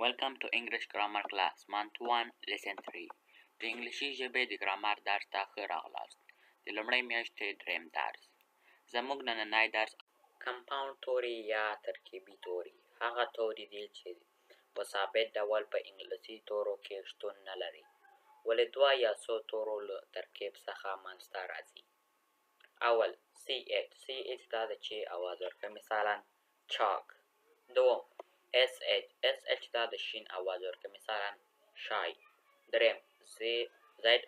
Welcome to English Grammar Class, Month 1, Lesson 3. د انګلیسي ژبې د ګرامر درس ته ښه راغلاست. د لمړۍ میاشتې دریم درس. زموږ نننی درس کمپاوند توري یا ترکیبي توري هغه توري دي چې په ثابت ډول په انګلیسي تورو کې شتون نه لري، ولې دوه یا څو تورو له ترکیب څخه منځته راځي. اول CH دا د چې اواز ورکوي، مثلا چاک. دوم SH دا د شین اواز ورکوي، مثلا شای. دریم Z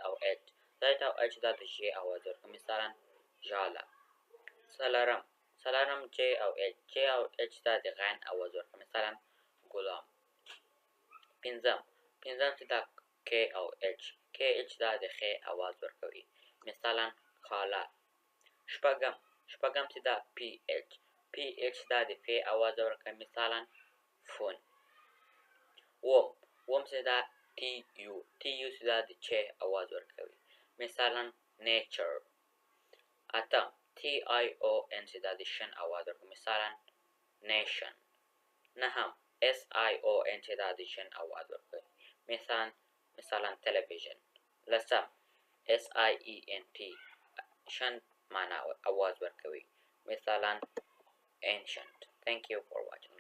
او H دا د ژ اواز ورکوي، مثلا ژاله. څلورم J او H دا د غین اواز ورکوي، مثلا غلام. پنځم چې دا K او H دا د خ اواز ورکوي، مثلا خاله. شپږم چې دا PH دا د ف اواز ورکوي، مثلا فون. اووم چې دا TU چې دا د چ اواز ورکوي، مثلا نیچر. اتم TION چې دا د شن اواز ورکوي، مثلا نیشن. نهم SION چې دا د شن اواز ورکوي، مثلا تلویزیون. لسم SIENT شن معنا اواز ورکوي، مثلا ancient. Thank you for watching.